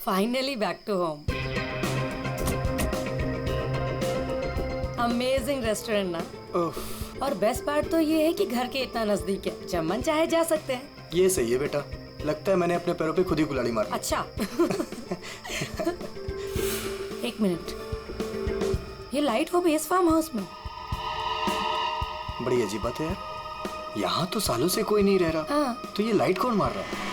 Finally back to home. Amazing restaurant ना। और best part तो ये है कि घर के इतना नजदीक है, जब मन चाहे जा सकते हैं। ये सही है बेटा, लगता है मैंने अपने पैरों पे खुद ही कुल्हाड़ी मारी। अच्छा। एक मिनट, ये लाइट वो भी इस फार्म हाउस में? बड़ी अजीब बात है यार, यहाँ तो सालों से कोई नहीं रह रहा। हाँ। तो ये लाइट कौन मार रहा है?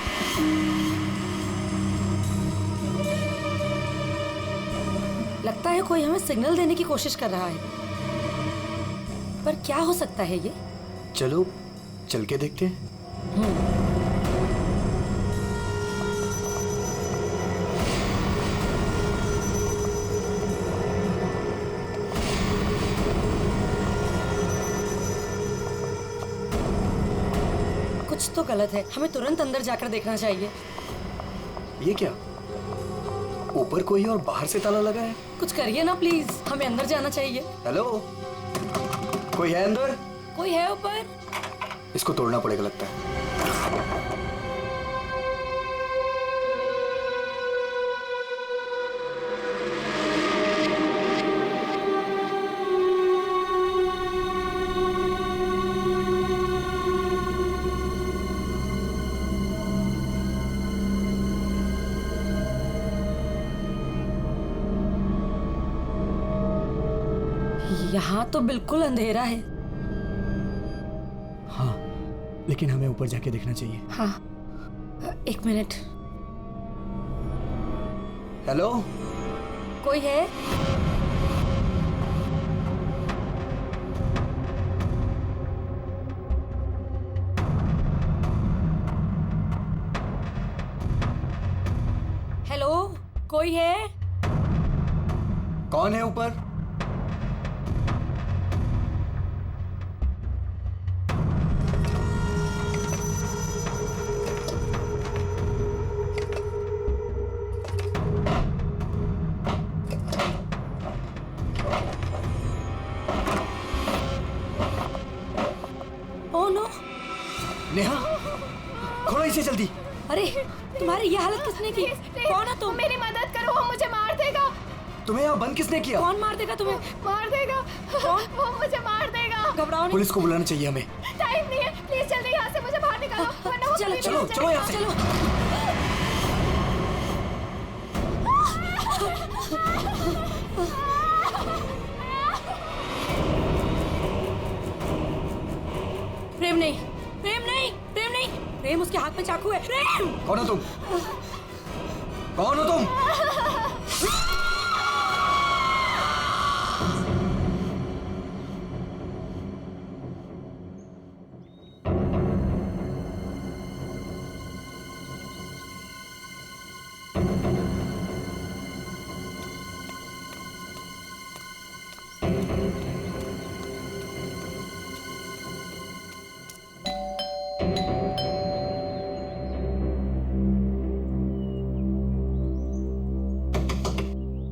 लगता है कोई हमें सिग्नल देने की कोशिश कर रहा है, पर क्या हो सकता है ये? चलो चल के देखते हैं। कुछ तो गलत है, हमें तुरंत अंदर जाकर देखना चाहिए। ये क्या, ऊपर कोई और बाहर से ताला लगा है? कुछ करिए ना प्लीज, हमें अंदर जाना चाहिए। हेलो, कोई है अंदर? कोई है ऊपर? इसको तोड़ना पड़ेगा लगता है। यहाँ तो बिल्कुल अंधेरा है। हाँ, लेकिन हमें ऊपर जाके देखना चाहिए। हाँ, एक मिनट। हेलो, कोई है? हेलो, कोई है? कौन है ऊपर? Oh no. नेहा, खोलो इसे जल्दी। अरे तुम्हारी ये हालत किसने की? कौन है तुम? मेरी मदद करो, वो मुझे मार देगा। तुम्हें यहाँ बंद किसने किया? कौन मार देगा तुम्हें? मार देगा। कौन? वो मुझे मार देगा। घबराओ नहीं। पुलिस को बुलाना चाहिए हमें। टाइम नहीं है, प्लीज जल्दी यहाँ से मुझे बाहर निकालो, वरना वो चलो, पुलिस चलो, मुझे चलो यहाँ से। चलो। प्रेम नहीं, प्रेम नहीं, प्रेम नहीं, प्रेम उसके हाथ में चाकू है। प्रेम! कौन हो तुम? कौन हो तुम?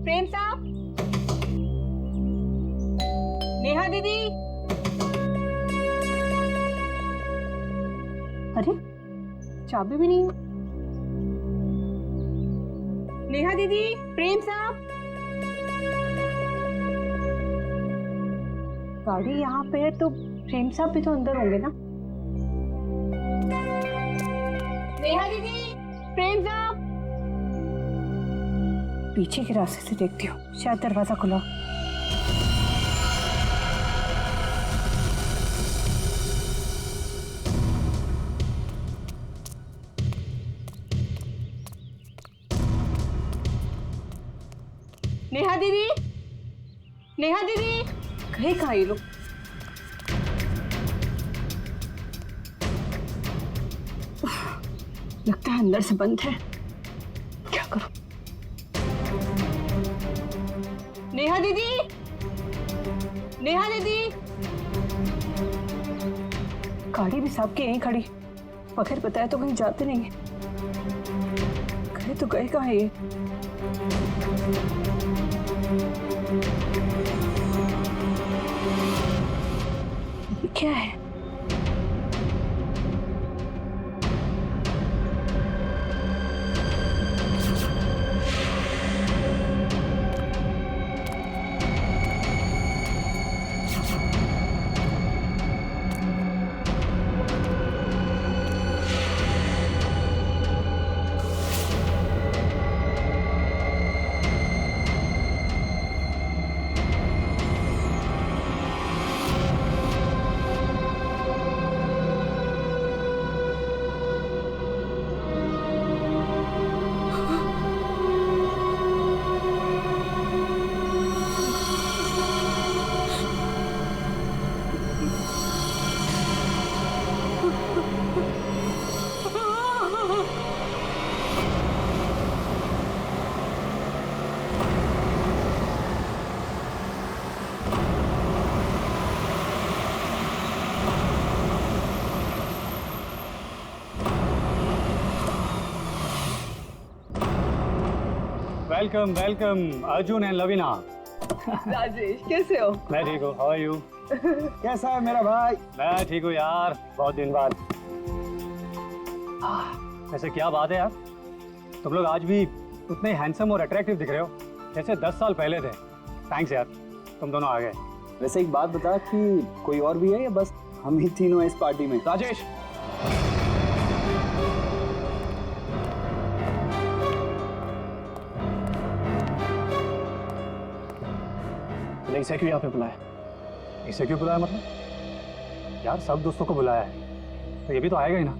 प्रेम साहब, नेहा दीदी। अरे चाबी भी नहीं। नेहा दीदी, प्रेम साहब। गाड़ी यहाँ पे है तो प्रेम साहब भी तो अंदर होंगे ना। नेहा दीदी, प्रेम साहब। पीछे के रास्ते से देखती हूँ, शायद दरवाजा खुला। नेहा दीदी, नेहा दीदी, कहीं कहाँ ये लोग? लगता है अंदर से बंद है, क्या करूं? नेहा दीदी, नेहा दीदी। गाड़ी भी साहब के यहीं खड़ी, बगैर बताए तो कहीं जाते नहीं है। गए तो गए कहाँ ये? क्या है? Welcome welcome Arjun and Lavina. Rajesh कैसे हो? मैं ठीक हूँ, हाउ आर यू? कैसा है मेरा भाई? मैं ठीक हूँ यार, बहुत दिन बाद। ऐसे क्या बात है यार, तुम लोग आज भी उतने हैंडसम और अट्रैक्टिव दिख रहे हो जैसे 10 साल पहले थे। थैंक्स यार, तुम दोनों आ गए। वैसे एक बात बता कि कोई और भी है या बस हम ही तीनों हैं इस पार्टी में? राजेश, तूने इसे क्यों यहाँ पे बुलाया? इसे क्यों बुलाया मतलब? यार सब दोस्तों को बुलाया है तो ये भी तो आएगा ही ना।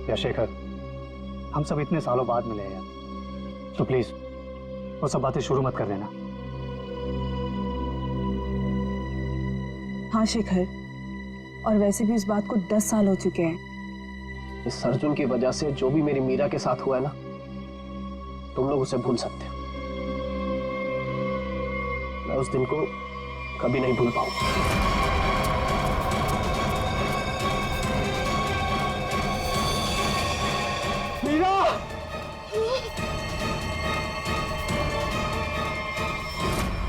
यार शेखर, हम सब इतने सालों बाद मिले हैं यार, तो प्लीज वो सब बातें शुरू मत कर देना। हाँ शिखर, और वैसे भी उस बात को 10 साल हो चुके हैं। इस अर्जुन की वजह से जो भी मेरी मीरा के साथ हुआ है ना, तुम लोग उसे भूल सकते हो। मैं उस दिन को कभी नहीं भूल पाऊंगा। मीरा!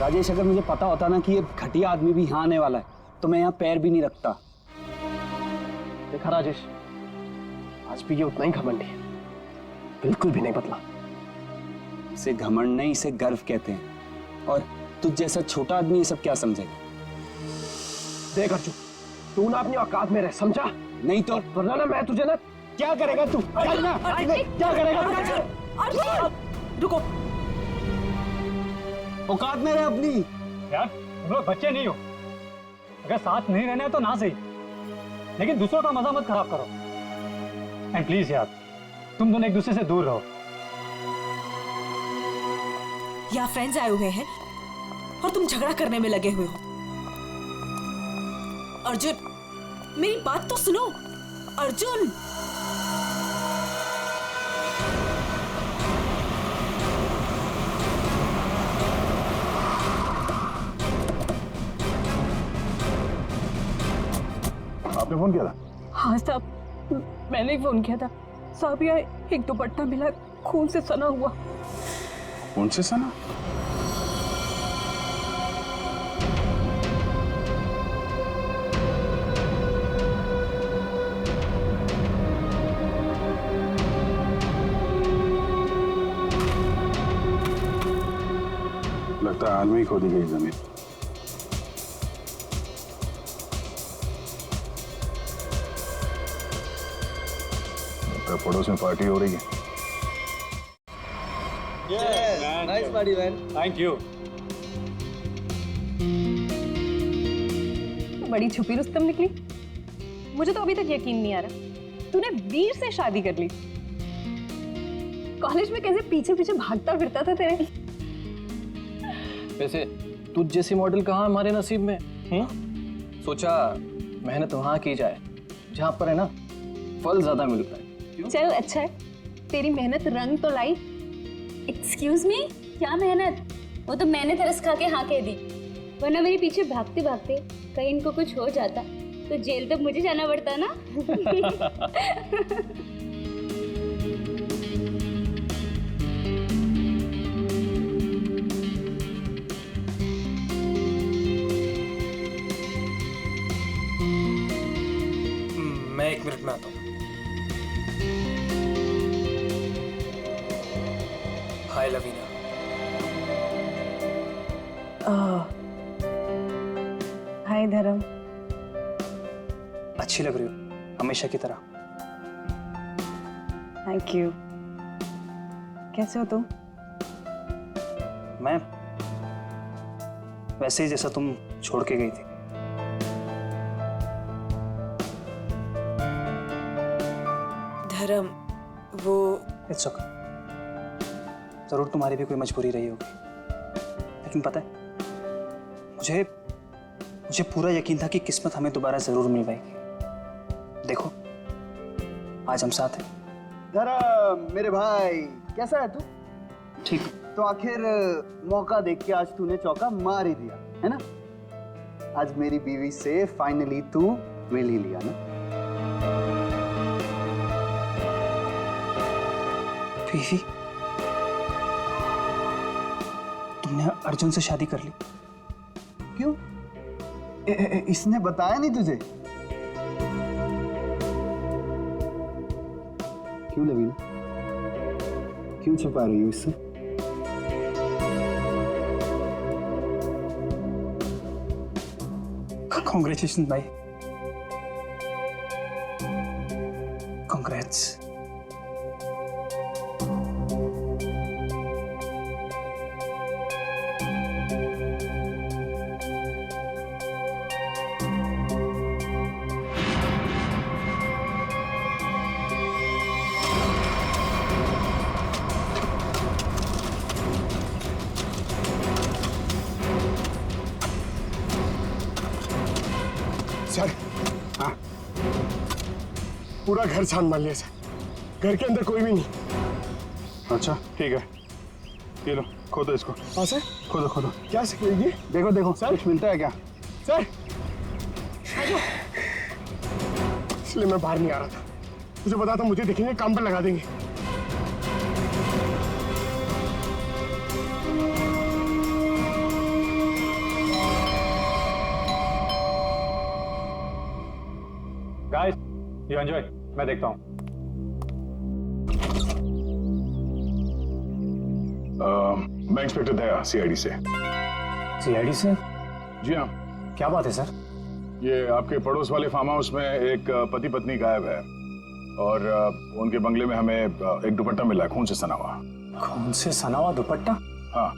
राजेश, अगर मुझे पता होता ना कि ये घटिया आदमी भी यहाँ आने वाला है तो मैं यहाँ पैर भी नहीं रखता। देखा राजेश, आज भी ये उतना ही घमंडी है, बिल्कुल भी नहीं बदला। इसे घमंड नहीं, इसे गर्व कहते हैं। और तुझ जैसा छोटा आदमी ये सब क्या समझेगा? देख अर्जुन, तू ना अपनी औकात में रह, समझा? नहीं तो वरना ना मैं तुझे ना क्या करेगा तू? चल ना, क्या करेगा तू? रुको, औकात में रह अपनी। यार तुम लोग बच्चे नहीं हो, अगर साथ नहीं रहना है तो ना सही, लेकिन दूसरों का मजा मत खराब करो। एंड प्लीज यार, तुम दोनों एक दूसरे से दूर रहो। यहाँ फ्रेंड्स आए हुए हैं और तुम झगड़ा करने में लगे हुए हो। अर्जुन, मेरी बात तो सुनो। अर्जुन, आपने फोन किया था? हाँ साहब, मैंने ही फोन किया था। साहब यहाँ एक दुपट्टा मिला, खून से सना हुआ। कौन से सना? लगता है हाल में ही खोदी गई जमीन। पड़ोस में पार्टी हो रही है। Nice party man. Thank you. बड़ी छुपी रुस्तम निकली। मुझे तो अभी तक यकीन नहीं आ रहा तूने वीर से शादी कर ली। कॉलेज में कैसे पीछे पीछे भागता फिरता था तेरे। वैसे तुझ जैसी मॉडल कहाँ हमारे नसीब में? सोचा मेहनत वहां की जाए जहां पर है ना फल ज्यादा मिलता है। चल अच्छा है, तेरी मेहनत रंग तो लाई। एक्सक्यूज मी, क्या मेहनत? वो तो मैंने तरस खा के हाँ कह दी, वरना मेरे पीछे भागते भागते कहीं इनको कुछ हो जाता तो जेल तक मुझे जाना पड़ता ना। मैं 1 मिनट में आता हूँ। हाय लवीना। हाय धर्म। अच्छी लग रही हो हमेशा की तरह। Thank you. कैसे हो तुम? मैं वैसे ही जैसा तुम छोड़ के गई थी। धर्म, वो इट्स ओके। जरूर तुम्हारी भी कोई मजबूरी रही होगी, लेकिन पता है मुझे पूरा यकीन था कि किस्मत हमें दोबारा जरूर मिलवाएगी। देखो आज हम साथ हैं। धर्म मेरे भाई, कैसा है तू? ठीक। तो आखिर मौका देख के आज तूने चौका मार ही दिया है ना। आज मेरी बीवी से फाइनली तू मिल ही लिया ना। बीवी, तुमने अर्जुन से शादी कर ली? क्यों? इसने बताया नहीं तुझे? क्यों लवीना, क्यों छुपा रही हो इससे? कॉन्ग्रेचुलेशन भाई, कॉन्ग्रेट्स। सर, हाँ, पूरा घर छान मार लिया सर, घर के अंदर कोई भी नहीं। अच्छा ठीक है, ये लो खोदो इसको। हाँ सर, खोदो खोदो। क्या सर ये? देखो देखो कुछ मिलता है क्या? सर, इसलिए मैं बाहर नहीं आ रहा था, मुझे पता था मुझे देखेंगे काम पर लगा देंगे। गाइस, यू एंजॉय, मैं देखता हूँ। मैं इंस्पेक्टर दया, सीआईडी से। सीआईडी से? जी हाँ। क्या बात है सर? ये आपके पड़ोस वाले फार्म हाउस में एक पति पत्नी गायब है और उनके बंगले में हमें एक दुपट्टा मिला है, खून से सना हुआ। खून से सना हुआ दुपट्टा? हाँ,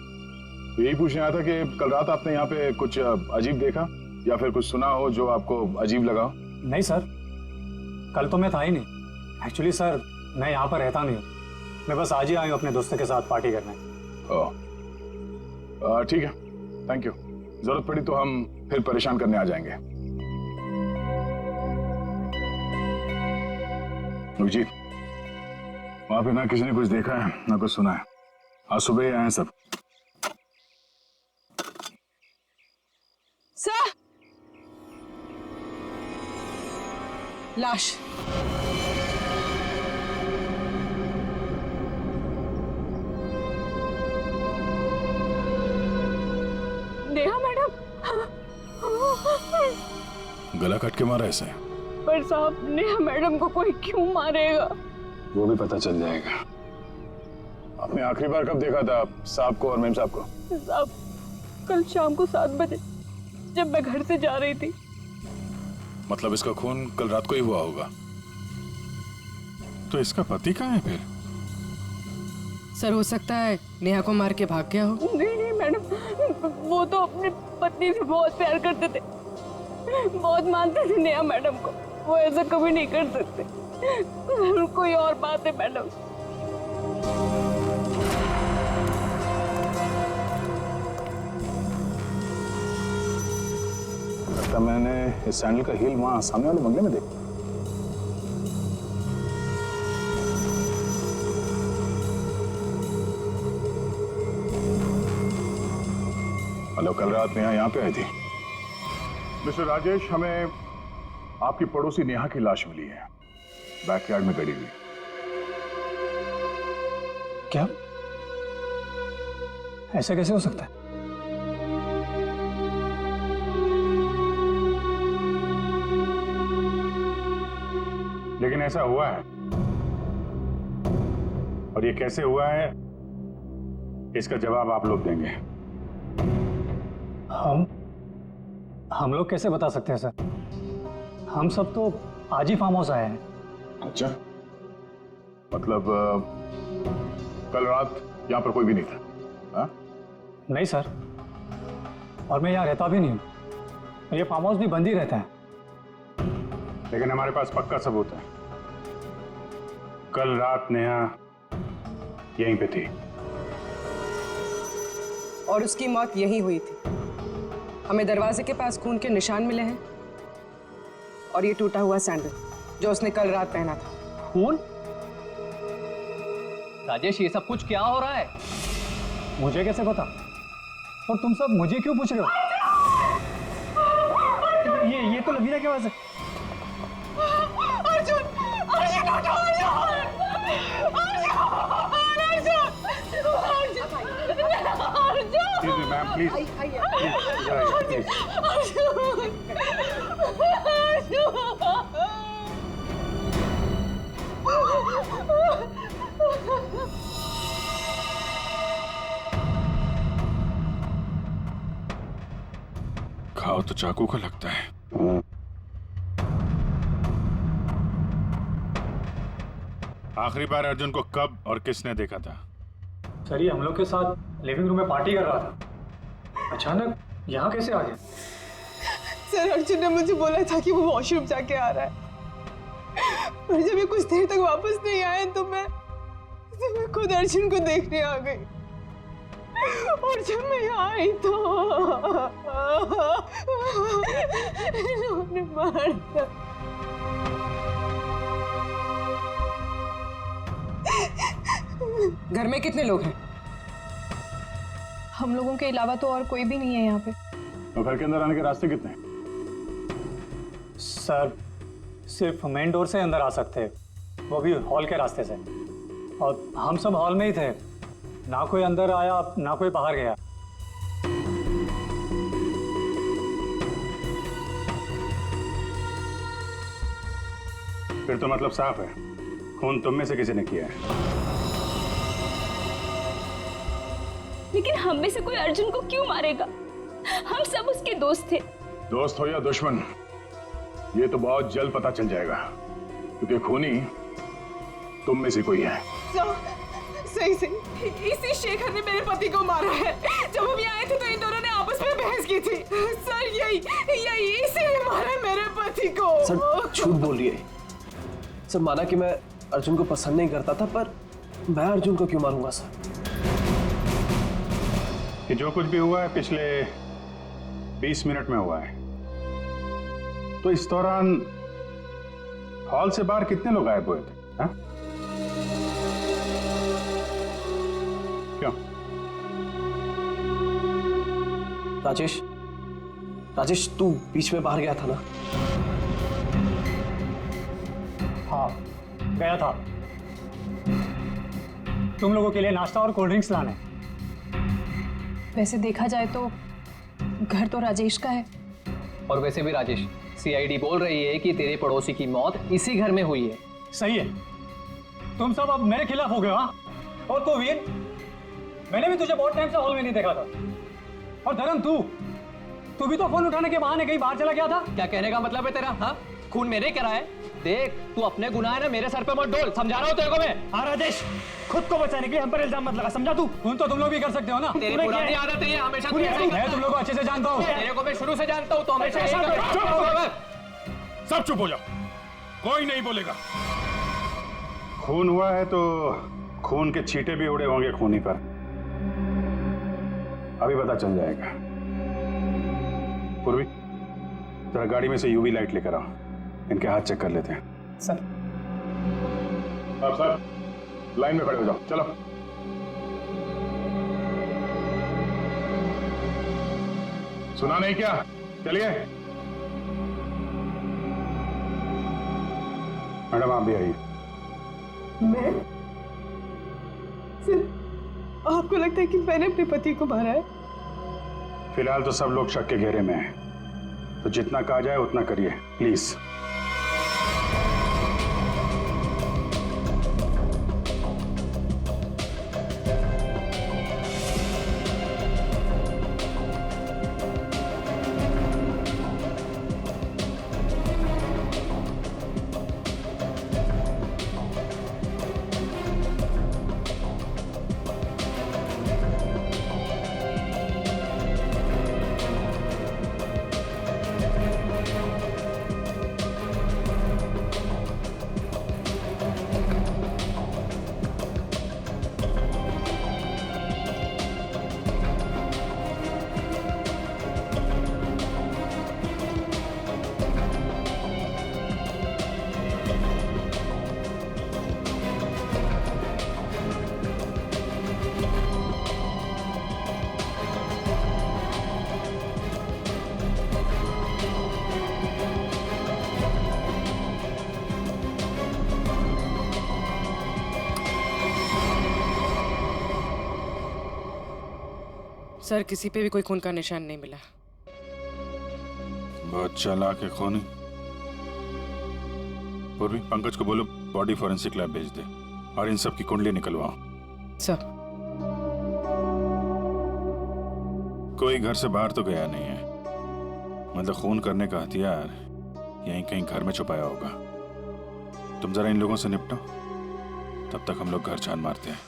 तो यही पूछने आया था कि कल रात आपने यहाँ पे कुछ अजीब देखा या फिर कुछ सुना हो जो आपको अजीब लगा? नहीं सर, कल तो मैं था ही नहीं। एक्चुअली सर, मैं यहाँ पर रहता नहीं हूँ, मैं बस आज ही आया हूँ अपने दोस्तों के साथ पार्टी करने। ठीक है, थैंक यू। जरूरत पड़ी तो हम फिर परेशान करने आ जाएंगे। अभिजीत, वहां पे ना किसी ने कुछ देखा है ना कुछ सुना है, आज सुबह ही आए हैं सब। सर, लाश। नेहा मैडम। गला काट के मारा ऐसे? पर साहब, नेहा मैडम को कोई क्यों मारेगा? वो भी पता चल जाएगा। आपने आखिरी बार कब देखा था साहब को और मेम साहब को? साहब, कल शाम को 7 बजे जब मैं घर से जा रही थी। मतलब इसका खून कल रात को ही हुआ होगा। तो इसका पति कहाँ है फिर? सर, हो सकता है नेहा को मार के भाग गया हो। नहीं नहीं मैडम, वो तो अपनी पत्नी से बहुत प्यार करते थे, बहुत मानते थे नेहा मैडम को। वो ऐसा कभी नहीं कर सकते। कोई और बात है मैडम। लगता मैंने इस सैंडल का हील वहां सामने वाले बंगले में देखा। हेलो, कल रात नेहा यहाँ पे आई थी। मिस्टर राजेश, हमें आपकी पड़ोसी नेहा की लाश मिली है, बैकयार्ड में गड़ी हुई। क्या? ऐसा कैसे हो सकता है? लेकिन ऐसा हुआ है, और ये कैसे हुआ है इसका जवाब आप लोग देंगे। हम लोग कैसे बता सकते हैं सर? हम सब तो आज ही फार्म हाउस आए हैं। अच्छा, मतलब कल रात यहाँ पर कोई भी नहीं था? हाँ? नहीं सर, और मैं यहाँ रहता भी नहीं हूँ। ये फार्म हाउस भी बंद ही रहता है। लेकिन हमारे पास पक्का सबूत है, कल रात नेहा यहीं पे थी और उसकी मौत यहीं हुई थी। हमें दरवाजे के पास खून के निशान मिले हैं और ये टूटा हुआ सैंडल जो उसने कल रात पहना था। खून? राजेश, ये सब कुछ क्या हो रहा है? मुझे कैसे पता? और तुम सब मुझे क्यों पूछ रहे हो? ये तो लवीना की आवाज है। अर्जुन, अर्जुन उठो यार! अर्जुन! मैम प्लीज प्लीज खाओ तो चाकू का लगता है। आखिरी बार अर्जुन को कब और किसने देखा था? सर ये हम लोग के साथ लिविंग रूम में पार्टी कर रहा था, अचानक यहाँ कैसे आ गया? सर अर्जुन ने मुझे बोला था कि वो वॉशरूम जाके आ रहा है, और जब ये कुछ देर तक वापस नहीं आए तो मैं खुद अर्जुन को देखने आ गई। और जब मैं यहाँ आई तो इन्होंने मार दिया। घर में कितने लोग हैं? हम लोगों के अलावा तो और कोई भी नहीं है यहाँ पे। तो घर के अंदर आने के रास्ते कितने हैं? सर सिर्फ मेन डोर से अंदर आ सकते हैं, वो भी हॉल के रास्ते से, और हम सब हॉल में ही थे, ना कोई अंदर आया ना कोई बाहर गया। फिर तो मतलब साफ है, खून तुम में से किसी ने किया है। लेकिन हम में से कोई अर्जुन को क्यों मारेगा? हम सब उसके दोस्त थे। दोस्त हो या दुश्मन, ये तो बहुत जल्द पता चल जाएगा, क्योंकि खूनी तुम में से कोई है। सही सही, इसी शेखर ने मेरे पति को मारा है। जब हम यहाँ आए थे तो इन दोनों ने आपस में बहस की थी। सर यही इसी ने मारा है मेरे पति को। सर झूठ बोल रही है। सर माना कि मैं अर्जुन को पसंद नहीं करता था, पर मैं अर्जुन को क्यों मारूंगा सर? कि जो कुछ भी हुआ है पिछले 20 मिनट में हुआ है, तो इस दौरान हॉल से बाहर कितने लोग गायब हुए थे? हा? क्यों? राजेश तू बीच में बाहर गया था ना? हाँ गया था, तुम लोगों के लिए नाश्ता और कोल्ड ड्रिंक्स लाने। वैसे देखा जाए तो घर तो राजेश का है। और वैसे भी राजेश, सीआईडी बोल रही है कि तेरे पड़ोसी की मौत इसी घर में हुई है। सही है, तुम सब अब मेरे खिलाफ हो गए। हाँ, और तो वीर, मैंने भी तुझे बहुत टाइम से हॉल में नहीं देखा था। और धर्म तू भी तो फोन उठाने के बहाने कहीं बाहर चला गया था। क्या कहने का मतलब है तेरा? हाँ, खून मेरे करा है। देख तू अपने गुनाह ना मेरे सर पे मत डोल, समझा रहा हूँ तेरे को मैं। हाँ राजेश, खुद को बचाने के लिए हम पर इल्जाम मत लगा, समझा तू? खून तो तुम लोग भी कर सकते हो ना। तेरी पुरानी आदत है, हमेशा तू ऐसे ही मैं तुम लोग को अच्छे से जानता हूँ। तेरे को मैं शुरू से जानता हूँ, तो हमेशा ऐसे ही सब चुप हो जाओ, कोई नहीं बोलेगा। खून हुआ है तो खून के छींटे भी उड़े होंगे खूनी पर, अभी पता चल जाएगा। पूर्वी, जरा गाड़ी में से यूवी लाइट लेकर आओ, इनके हाथ चेक कर लेते हैं। सर अब सर लाइन में खड़े हो जाओ, चलो। सुना नहीं क्या? चलिए। मैडम आप भी आइए। मैं? सिर्फ आपको लगता है कि मैंने अपने पति को मारा है? फिलहाल तो सब लोग शक के घेरे में हैं, तो जितना कहा जाए उतना करिए प्लीज। सर किसी पे भी कोई खून का निशान नहीं मिला। बहुत चालाक है खूनी। पूर्वी, पंकज को बोलो बॉडी फॉरेंसिक लैब भेज दे और इन सब की कुंडली निकलवाओ। सर कोई घर से बाहर तो गया नहीं है, मतलब खून करने का हथियार यहीं कहीं घर में छुपाया होगा। तुम जरा इन लोगों से निपटो, तब तक हम लोग घर छान मारते हैं।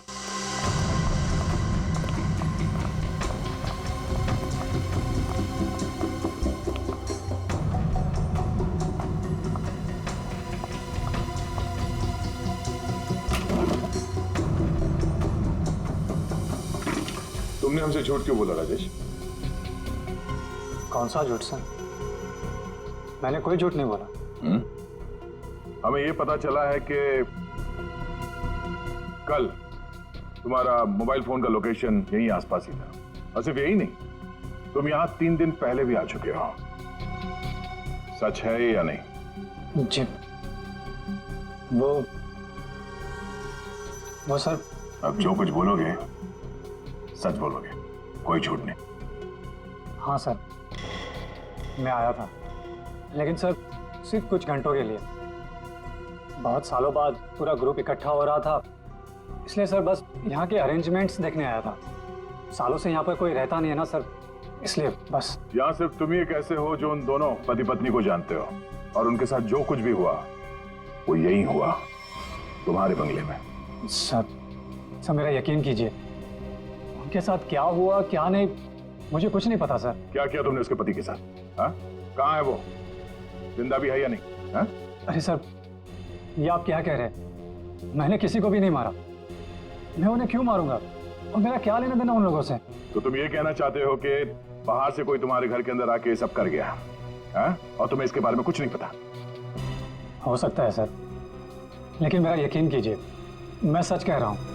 तुमने हमसे झूठ क्यों बोला राजेश? कौन सा झूठ सर? मैंने कोई झूठ नहीं बोला। हमें ये पता चला है कि कल तुम्हारा मोबाइल फोन का लोकेशन यहीं आसपास ही था, और सिर्फ यही नहीं, तुम यहां 3 दिन पहले भी आ चुके हो। सच है या नहीं? जी वो सर। अब जो कुछ बोलोगे सच बोलोगे, कोई झूठ नहीं। हाँ सर, मैं आया था, लेकिन सर सिर्फ कुछ घंटों के लिए। बहुत सालों बाद पूरा ग्रुप इकट्ठा हो रहा था, इसलिए सर बस यहाँ के अरेंजमेंट्स देखने आया था। सालों से यहाँ पर कोई रहता नहीं है ना सर, इसलिए बस। यहाँ सिर्फ तुम ही एक ऐसे हो जो उन दोनों पति पत्नी को जानते हो, और उनके साथ जो कुछ भी हुआ वो यही हुआ, तुम्हारे बंगले में। सर मेरा यकीन कीजिए, उनके साथ क्या हुआ क्या नहीं मुझे कुछ नहीं पता सर। क्या किया तुमने उसके पति के साथ? हाँ, कहाँ है वो? जिंदा भी है या नहीं? हाँ? अरे सर, ये आप क्या कह रहे हैं? मैंने किसी को भी नहीं मारा। मैं उन्हें क्यों मारूंगा, और मेरा क्या लेना देना उन लोगों से? तो तुम ये कहना चाहते हो कि बाहर से कोई तुम्हारे घर के अंदर आके ये सब कर गया, हाँ? और तुम्हें इसके बारे में कुछ नहीं पता? हो सकता है सर, लेकिन मेरा यकीन कीजिए, मैं सच कह रहा हूं।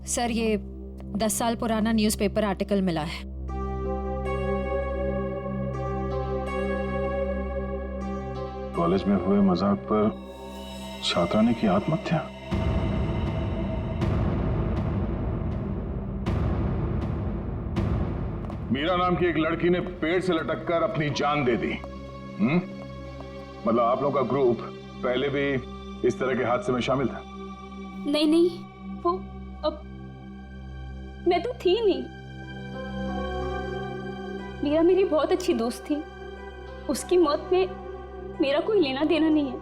सर, ये 10 साल पुराना न्यूज़पेपर आर्टिकल मिला है। कॉलेज में हुए मजाक पर छात्रा ने की आत्महत्या। मीरा नाम की एक लड़की ने पेड़ से लटककर अपनी जान दे दी। मतलब आप लोगों का ग्रुप पहले भी इस तरह के हादसे में शामिल था? नहीं, वो अब मैं तो थी नहीं। मीरा मेरी बहुत अच्छी दोस्त थी, उसकी मौत में मेरा कोई लेना देना नहीं है।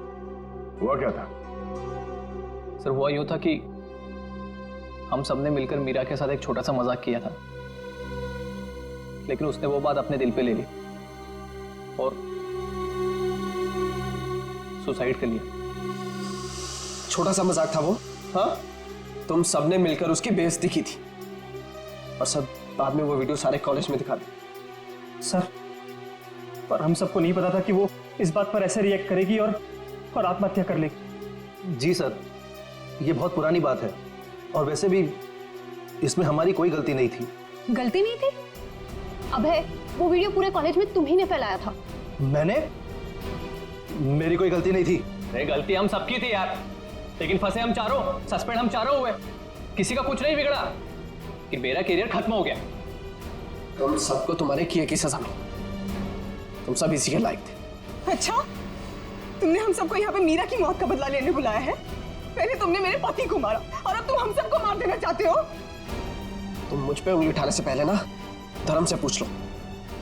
हुआ क्या था? सर, हुआ यूं था कि हम सबने मिलकर मीरा के साथ एक छोटा सा मजाक किया था, लेकिन उसने वो बात अपने दिल पे ले ली और सुसाइड कर लिया। छोटा सा मजाक था वो? हाँ, तुम सबने मिलकर उसकी बेइज्जती की थी, और सब बाद में वो वीडियो सारे कॉलेज में दिखा दी। सर, पर हम सबको नहीं पता था कि वो इस बात पर ऐसे रिएक्ट करेगी और आत्महत्या कर लेगी। जी सर, ये बहुत पुरानी बात है, और वैसे भी इसमें हमारी कोई गलती नहीं थी। गलती नहीं थी? अबे, वो वीडियो पूरे कॉलेज में तुम ही ने फैलाया था। मैंने? मेरी कोई गलती नहीं थी। अरे गलती हम सबकी थी यार, लेकिन फंसे हम चारों, सस्पेंड हम चारों हुए। किसी का कुछ नहीं बिगड़ा कि मेरा करियर खत्म हो गया। तुम सबको तुम्हारे किए की सजा मिली, तुम सब इसी के लायक थे। अच्छा, तुमने हम सबको यहाँ पे मीरा की मौत का बदला लेने बुलाया है? पहले तुमने मेरे पति को मारा, और अब तुम हम सबको मार देना चाहते हो? तुम मुझ पे उंगली उठाने से पहले ना धर्म से पूछ लो।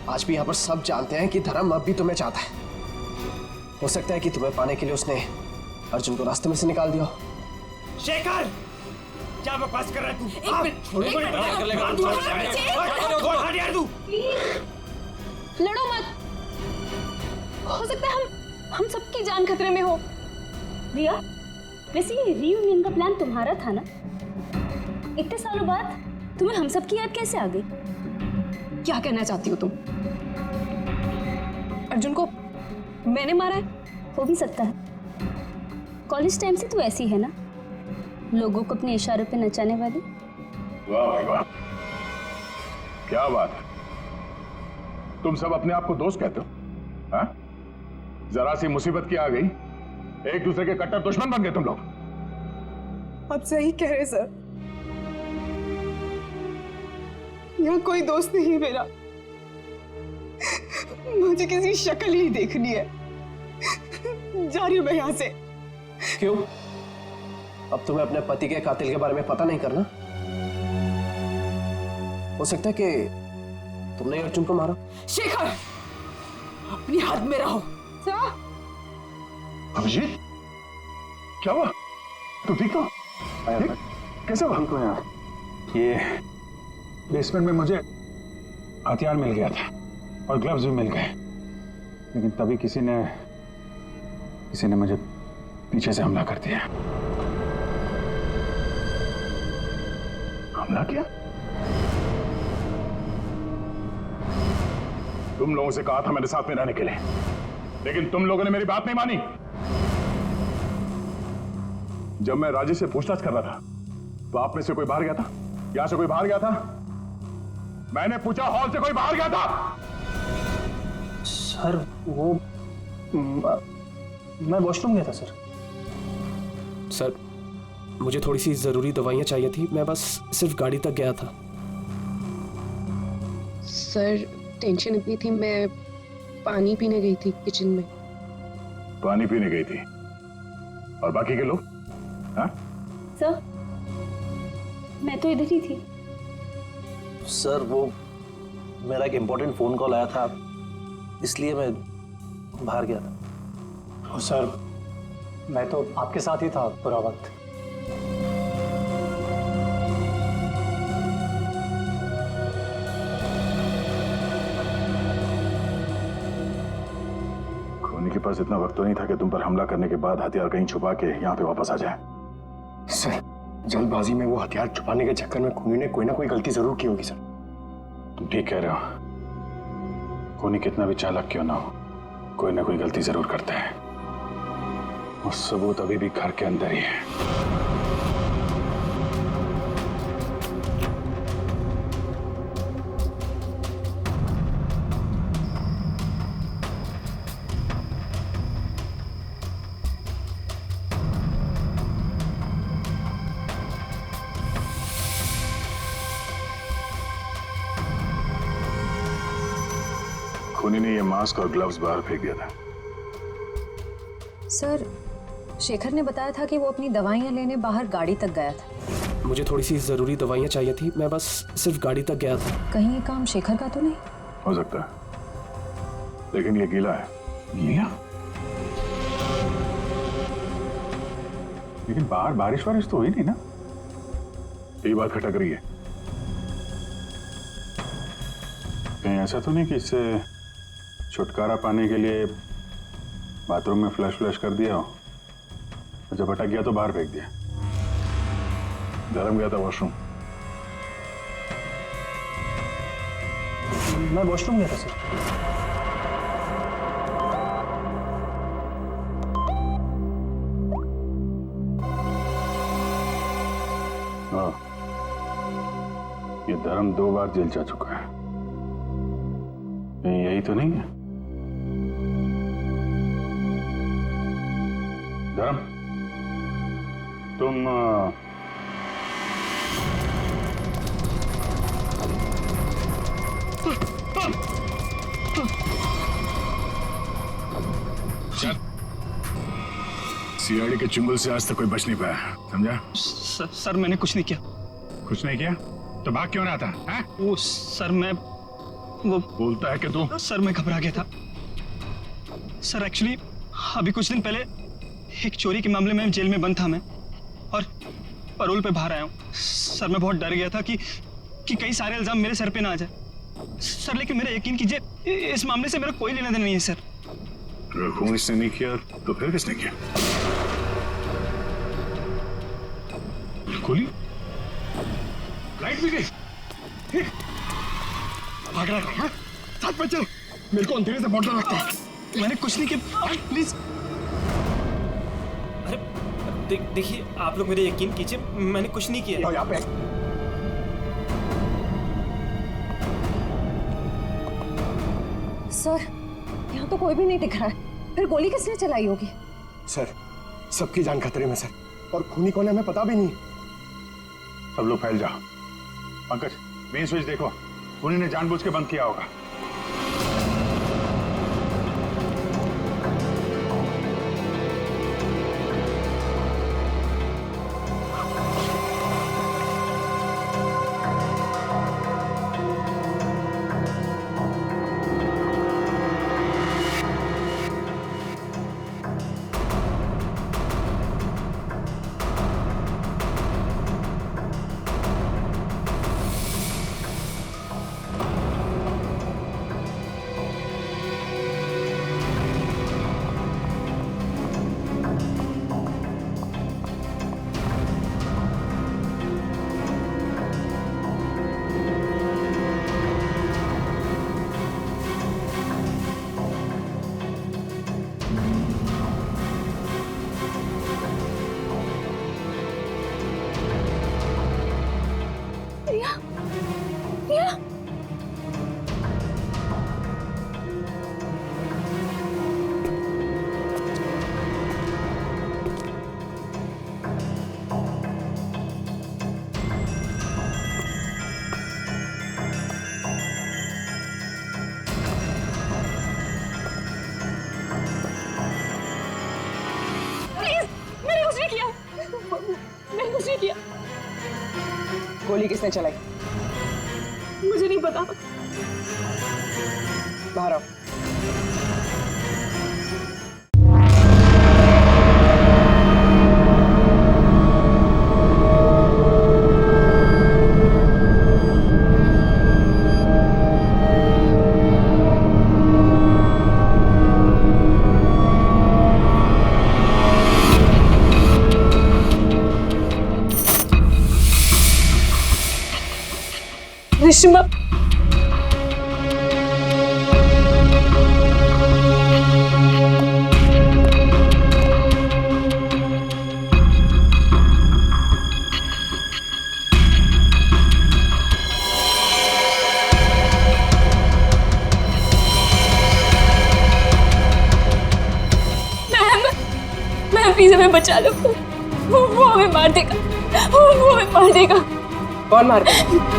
आज भी यहाँ पर सब जानते हैं कि धर्म अब भी तुम्हें चाहता है। हो सकता है कि तुम्हें पाने के लिए उसने अर्जुन को रास्ते में से निकाल दिया। शेखर, क्या बकवास कर रहा है तू? एक मिनट, लड़ो मत, हो सकता है हम सबकी जान खतरे में हो। रिया, वैसे ये रीयूनियन का प्लान तुम्हारा था ना? इतने सालों बाद तुम्हें हम सब की याद कैसे आ गई? क्या कहना चाहती हो तुम? अर्जुन को मैंने मारा है? हो भी सकता है। कॉलेज टाइम से तू ऐसी है ना, लोगों को अपने इशारों पे नचाने वाली। वाह भाई वाह, क्या बात है। तुम सब अपने आप को दोस्त कहते हो? हाँ? जरा सी मुसीबत की आ गई, एक दूसरे के कट्टर दुश्मन बन गए तुम लोग। आप सही कह रहे सर, यहाँ कोई दोस्त नहीं मेरा। मुझे किसी शक्ल ही देखनी है। जा रही हूं मैं यहाँ से। क्यों? अब तुम्हें अपने पति के कातिल के बारे में पता नहीं करना? हो सकता है कि तुमने अर्जुन को मारा। शेखर, अपनी हद में रहो। अभिजीत, क्या हुआ? तुम ठीक हो? कैसे हुआ? हमको यहाँ ये बेसमेंट में मुझे हथियार मिल गया था और ग्लव्स भी मिल गए, लेकिन तभी किसी ने मुझे पीछे से हमला कर दिया। हमला किया? तुम लोगों से कहा था मेरे साथ में रहने के लिए, लेकिन तुम लोगों ने मेरी बात नहीं मानी। जब मैं राजेश से पूछताछ कर रहा था तो आप में से कोई बाहर गया था? यहां से कोई बाहर गया था? मैंने पूछा, हॉल से कोई बाहर गया था? सर वो मैं वॉशरूम गया था सर। सर, मुझे थोड़ी सी जरूरी दवाइयाँ चाहिए थी, मैं बस सिर्फ गाड़ी तक गया था। सर टेंशन इतनी थी, मैं पानी पीने गई थी किचन में। पानी पीने गई थी? और बाकी के लोग? हाँ? सर, मैं तो इधर ही थी। सर वो मेरा एक इम्पोर्टेंट फोन कॉल आया था, इसलिए मैं बाहर गया था। सर मैं तो आपके साथ ही था पूरा वक्त। खूनी के पास इतना वक्त तो नहीं था कि तुम पर हमला करने के बाद हथियार कहीं छुपा के यहाँ पे वापस आ जाए। सर जल्दबाजी में वो हथियार छुपाने के चक्कर में खूनी ने कोई ना कोई गलती जरूर की होगी सर। तुम ठीक कह रहे हो, खूनी कितना भी चालाक क्यों ना हो, कोई ना कोई गलती जरूर करता है। और सबूत अभी भी घर के अंदर ही है। खूनी ने ये मास्क और ग्लव्स बाहर फेंक दिया था। सर, शेखर ने बताया था कि वो अपनी दवाइयाँ लेने बाहर गाड़ी तक गया था। मुझे थोड़ी सी जरूरी दवाइयाँ चाहिए थी, मैं बस सिर्फ गाड़ी तक गया था। कहीं ये काम शेखर का तो नहीं? हो सकता है, लेकिन ये गीला है। गीला? लेकिन बाहर बारिश वारिश तो हुई नहीं ना? ये बात खटक रही है। कहीं ऐसा तो नहीं कि इससे छुटकारा पाने के लिए बाथरूम में फ्लश कर दिया हो, जब अटक गया तो बाहर फेंक दिया? धर्म गया था वॉशरूम? मैं वॉशरूम गया था सर। हाँ, ये धर्म 2 बार जेल जा चुका है। यही तो नहीं है? धर्म, तुम सीआईडी के चुंगल से आज तक कोई बच नहीं पाया, समझा? सर मैंने कुछ नहीं किया। कुछ नहीं किया तो भाग क्यों रहा था? हैं? वो सर मैं वो बोलता है कि तू? सर मैं घबरा गया था सर। एक्चुअली अभी कुछ दिन पहले एक चोरी के मामले में जेल में बंद था मैं, और पैरोल पे बाहर आया हूँ। सर मैं बहुत डर गया था कि कई सारे इल्जाम मेरे सर पे ना आ जाए। सर लेकिन मेरा यकीन कीजिए इस मामले से मेरा कोई लेना देना नहीं है सर। अगर खून इसने नहीं किया तो फिर किसने किया? गोली? लाइट भी गई? भाग रहा है? साथ में चल, मेरे को अंधेरे से बहुत डर लगता है। मैंने कुछ नहीं किया, प्लीज। अरे देखिए आप लोग मेरे यकीन कीजिए, मैंने कुछ नहीं किया। यहाँ पे सर यहाँ तो कोई भी नहीं दिख रहा है, फिर गोली किसने चलाई होगी? सर सबकी जान खतरे में सर, और खूनी कौन है हमें पता भी नहीं। सब लोग फैल जाओ। पंकज मेन स्विच देखो, खूनी ने जानबूझ के बंद किया होगा। गोली किसने चलाई? मुझे नहीं पता। बाहर आओ। रिश्मा मैम प्लीज हमें बचा लो, वो हमें मार देगा, वो हमें मार देगा। कौन मार देगा?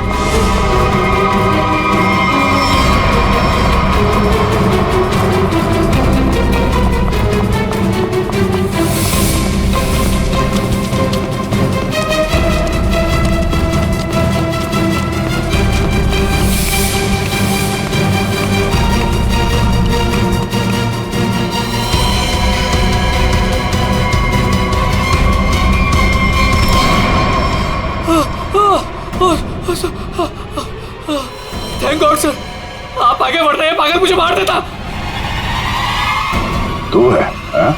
थैंक गॉड सर, आप आगे बढ़ रहे हैं, पागल मुझे मार देता। तू है हाँ?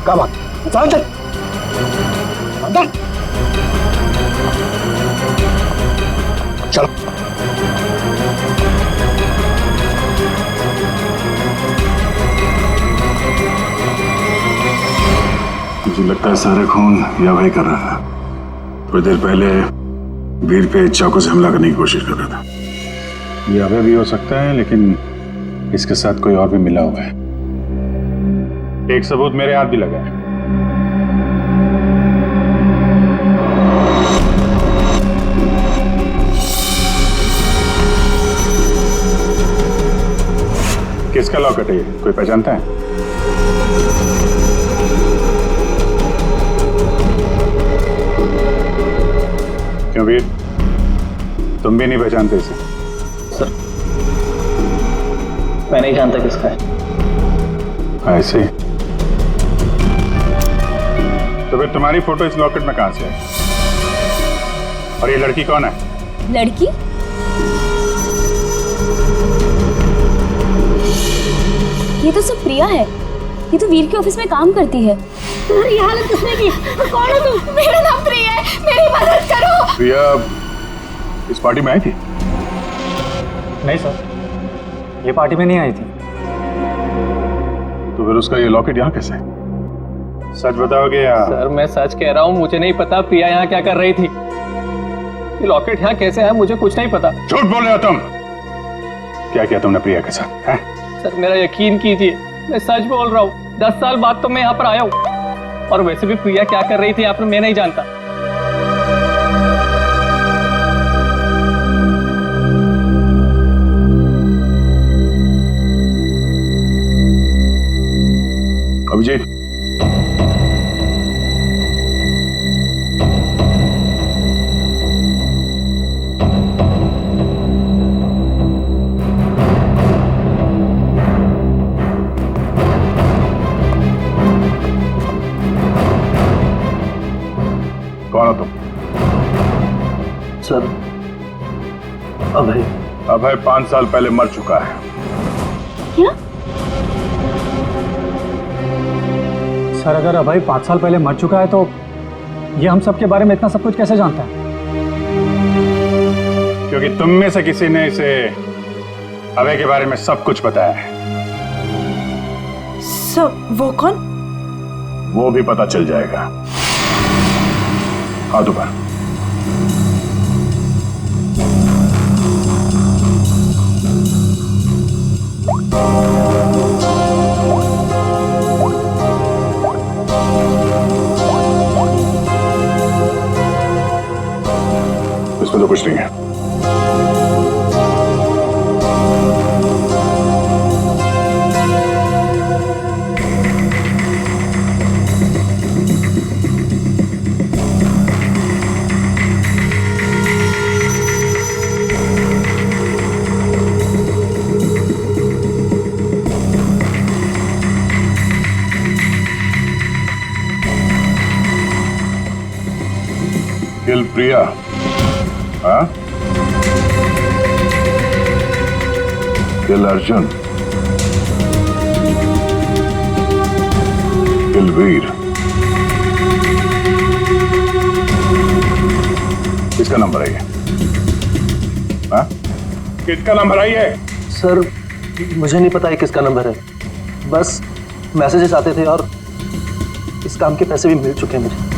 क्या बात? अंदर अंदर चलो। मुझे लगता है सारा खून या भाई कर रहा था। थोड़ी देर पहले वीर पे चाकू से हमला करने की कोशिश कर रहा था। ये अभय भी हो सकता है, लेकिन इसके साथ कोई और भी मिला हुआ है। एक सबूत मेरे हाथ भी लगा है। किसका लॉकेट है? कोई पहचानता है? क्यों वीर, तुम भी नहीं पहचानते इसे? सर मैं नहीं जानता किसका है। ऐसे ही? तो फिर तुम्हारी फोटो इस लॉकेट में कहां से आई? और ये लड़की कौन है? लड़की? ये तो सब प्रिया है। ये तो वीर के ऑफिस में काम करती है। तुम्हारी हालत किसने की? कौन हो तुम? मेरा नाम प्रिया है, मेरी मदद करो। प्रिया इस पार्टी में आई थी? नहीं सर, ये पार्टी में नहीं आई थी। तो फिर उसका ये लॉकेट यहाँ कैसे? सच बताओगे या? सर मैं सच कह रहा हूँ, मुझे नहीं पता प्रिया यहाँ क्या कर रही थी। ये लॉकेट यहाँ कैसे है मुझे कुछ नहीं पता। झूठ बोल रहे हो तुम। क्या किया तुमने प्रिया के साथ? है? सर मेरा यकीन कीजिए, मैं सच बोल रहा हूँ। 10 साल बाद तो मैं यहाँ पर आया हूँ। और वैसे भी प्रिया क्या कर रही थी यहाँ पर मैं नहीं जानता। अभिजीत, कौन हो तुम? सर अभय। अभय 5 साल पहले मर चुका है। क्या? सर अगर अभय 5 साल पहले मर चुका है तो ये हम सब के बारे में इतना सब कुछ कैसे जानता है? क्योंकि तुम में से किसी ने इसे अभय के बारे में सब कुछ बताया है। सब? वो कौन? वो भी पता चल जाएगा। हाथ ऊपर। इसमें तो कुछ नहीं है। किल प्रिया, हाँ? किल अर्जुन, किल वीर। किसका नंबर है ये? हाँ? किसका नंबर है ये? सर मुझे नहीं पता है किसका नंबर है, बस मैसेजेस आते थे और इस काम के पैसे भी मिल चुके हैं मुझे।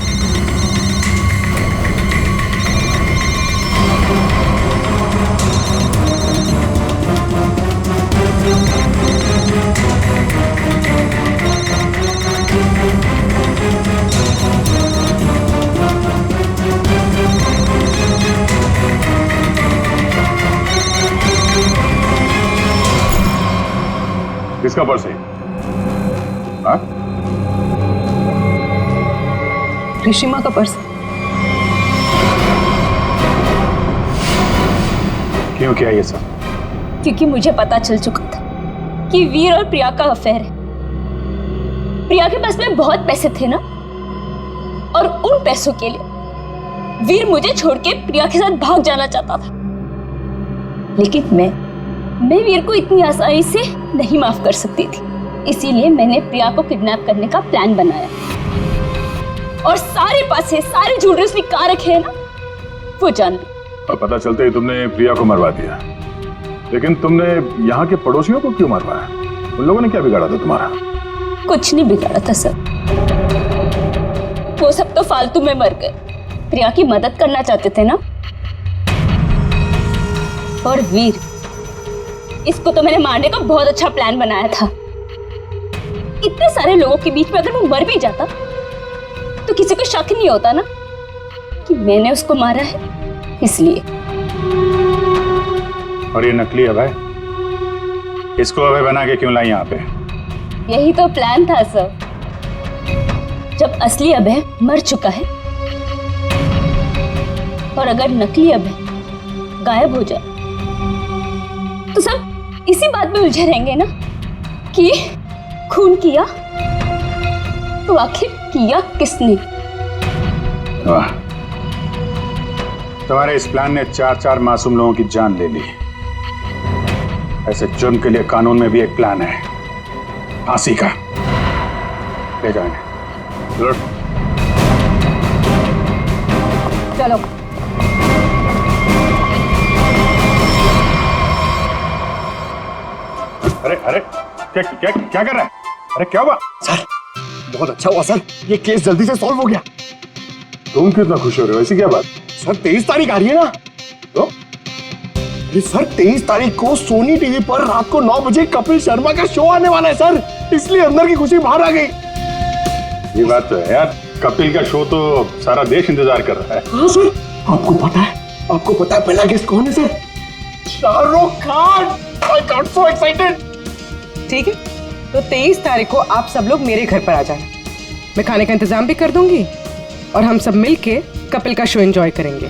किसका पर्स है? हाँ? ऋषिमा का पर्स। क्यों किया ये सब? क्योंकि मुझे पता चल चुका था कि वीर और प्रिया का अफेयर है। प्रिया के पास में बहुत पैसे थे ना, और उन पैसों के लिए वीर मुझे छोड़ के प्रिया के साथ भाग जाना चाहता था। लेकिन मैं वीर को इतनी आसानी से नहीं माफ कर सकती थी। इसीलिए मैंने प्रिया को किडनैप करने का प्लान बनाया और सारे पैसे, सारे ज्वेलरी उसने कहाँ रखे हैं ना, वो जान ली। और पता चलते ही तुमने प्रिया को मरवा दिया। लेकिन तुमने यहाँ के पड़ोसियों को क्यों मरवाया? उन लोगों ने क्या बिगाड़ा था तुम्हारा? कुछ नहीं बिगाड़ा था सर, वो सब तो फालतू में मर गए। प्रिया की मदद करना चाहते थे ना। और वीर, इसको तो मैंने मारने का बहुत अच्छा प्लान बनाया था। इतने सारे लोगों के बीच में अगर वो मर भी जाता तो किसी को शक नहीं होता ना कि मैंने उसको मारा है, इसलिए। और ये नकली अभय, इसको अभय बना के क्यों लाई यहाँ पे? यही तो प्लान था सर। जब असली अभय मर चुका है और अगर नकली अभय गायब हो जाए तो सब इसी बात में उलझे रहेंगे ना कि खून किया तो आखिर किया किसने? वाह, तुम्हारे इस प्लान ने 4 मासूम लोगों की जान ले ली। ऐसे जुर्म के लिए कानून में भी एक प्लान है, फांसी का। ले जाएंगे। चलो। अरे अरे क्या क्या क्या कर रहा है? अरे क्या हुआ? सर बहुत अच्छा हुआ सर, ये केस जल्दी से सॉल्व हो गया। तुम कितना खुश हो रहे हो? ऐसी क्या बात? सर 23 तारीख आ रही है ना? तो अरे सर 23 तारीख को सोनी टीवी पर रात को 9 बजे कपिल शर्मा का शो आने वाला है सर, इसलिए अंदर की खुशी बाहर आ गई। ये बात तो है यार, कपिल का शो तो सारा देश इंतजार कर रहा है। हाँ सर, आपको पता है पहला गेस्ट कौन है sir? Shahrukh Khan. I got so excited। ठीक है, तो 23 तारीख को आप सब लोग मेरे घर पर आ जाना। मैं खाने का इंतजाम भी कर दूंगी और हम सब मिलके कपिल का शो एंजॉय करेंगे।